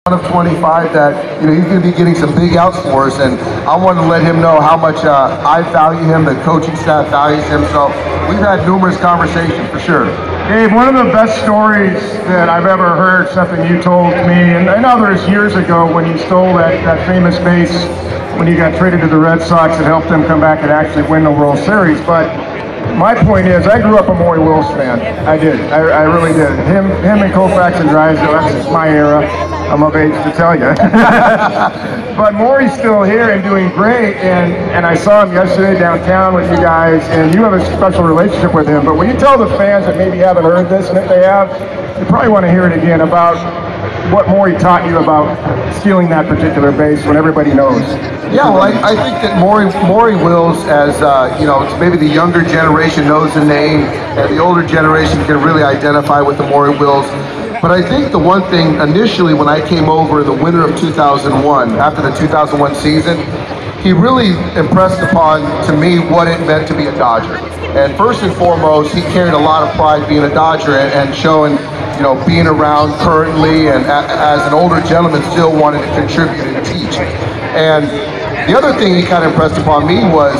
Of 25 that he's going to be getting some big outs for us, and I want to let him know how much I value him, the coaching staff values him. So we've had numerous conversations for sure. Dave, one of the best stories that I've ever heard, something you told me and others years ago when you stole that famous base when you got traded to the Red Sox and helped them come back and actually win the World Series. But my point is, I grew up a Maury Wills fan. I did. I really did. Him and Koufax and Drysdale, that's my era. I'm of age to tell you. But Maury's still here and doing great, and I saw him yesterday downtown with you guys, and you have a special relationship with him. But when you tell the fans that maybe haven't heard this, and if they have, you probably want to hear it again about what Maury taught you about stealing that particular base when everybody knows. Yeah, well, I think that Maury Wills, as maybe the younger generation knows the name, and the older generation can really identify with the Maury Wills. But I think the one thing, initially when I came over the winter of 2001, after the 2001 season, he really impressed upon to me what it meant to be a Dodger. And first and foremost, he carried a lot of pride being a Dodger and showing, being around currently and as an older gentleman still wanted to contribute and teach. And the other thing he kind of impressed upon me was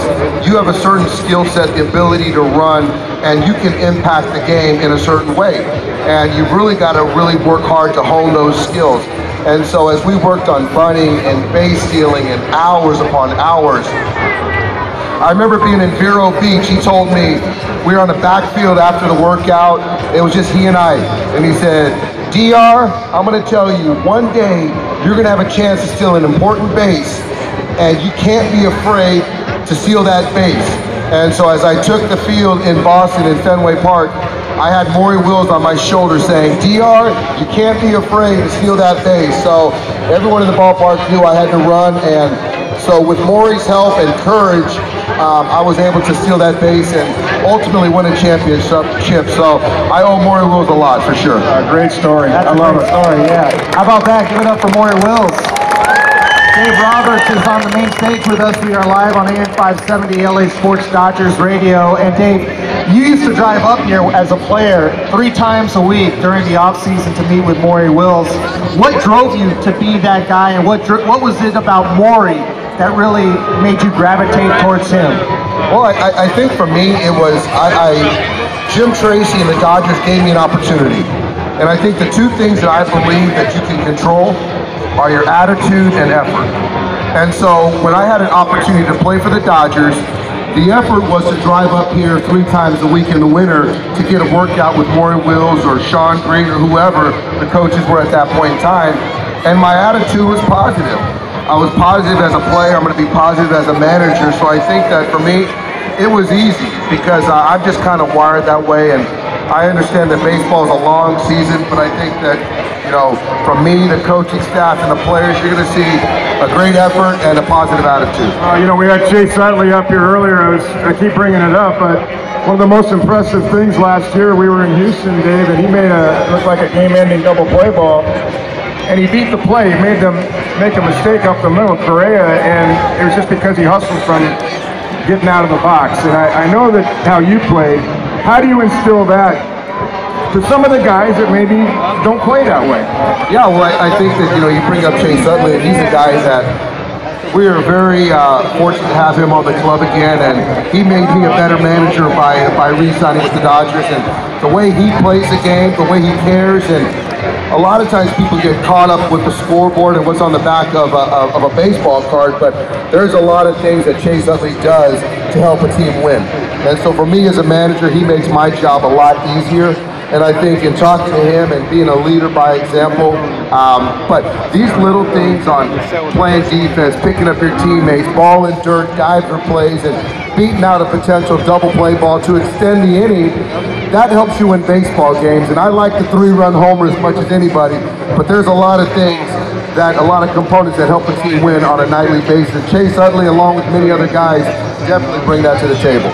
you have a certain skill set, the ability to run, and you can impact the game in a certain way. And you've really got to really work hard to hone those skills. And so as we worked on bunting and base stealing and hours upon hours, I remember being in Vero Beach. He told me, we were on the backfield after the workout. It was just he and I. And he said, DR, I'm going to tell you, one day you're going to have a chance to steal an important base, and you can't be afraid to steal that base. And so as I took the field in Boston in Fenway Park, I had Maury Wills on my shoulder saying, DR, you can't be afraid to steal that base. So everyone in the ballpark knew I had to run, and so with Maury's help and courage, I was able to steal that base and ultimately win a championship. So I owe Maury Wills a lot, for sure. Great story. That's I love a great it. story, yeah. How about that? Give it up for Maury Wills. Dave Roberts is on the main stage with us. We are live on AM 570 LA Sports Dodgers Radio. And Dave, you used to drive up here as a player 3 times a week during the offseason to meet with Maury Wills. What drove you to be that guy, and what was it about Maury that really made you gravitate towards him? Well, I think for me it was Jim Tracy and the Dodgers gave me an opportunity. And I think the 2 things that I believe that you can control are your attitude and effort. And so when I had an opportunity to play for the Dodgers, the effort was to drive up here 3 times a week in the winter to get a workout with Maury Wills or Sean Green or whoever the coaches were at that point in time. And my attitude was positive. I was positive as a player. I'm going to be positive as a manager. So I think that for me, it was easy because I'm just kind of wired that way. And I understand that baseball is a long season, but I think that, from me, the coaching staff, and the players, you're going to see a great effort and a positive attitude. We had Chase Utley up here earlier. I keep bringing it up, but one of the most impressive things last year, we were in Houston, Dave, and he made looked like a game-ending double play ball. And he beat the play. He made them make a mistake up the middle, Correa, and it was just because he hustled from getting out of the box. And I know that how you played. How do you instill that to some of the guys that maybe don't play that way? Yeah, well, I think that, you bring up Chase Utley, and he's a guy that we are very fortunate to have him on the club again, and he made me a better manager by re-signing with the Dodgers. And the way he plays the game, the way he cares, and a lot of times people get caught up with the scoreboard and what's on the back of a baseball card, but there's a lot of things that Chase Utley does to help a team win. And so for me as a manager, he makes my job a lot easier. And I think in talking to him and being a leader by example, but these little things on playing defense, picking up your teammates, ball in dirt, dive for plays, and beating out a potential double play ball to extend the inning, that helps you win baseball games. And I like the 3-run homer as much as anybody, but there's a lot of things a lot of components that help a team win on a nightly basis. Chase Utley, along with many other guys, definitely bring that to the table.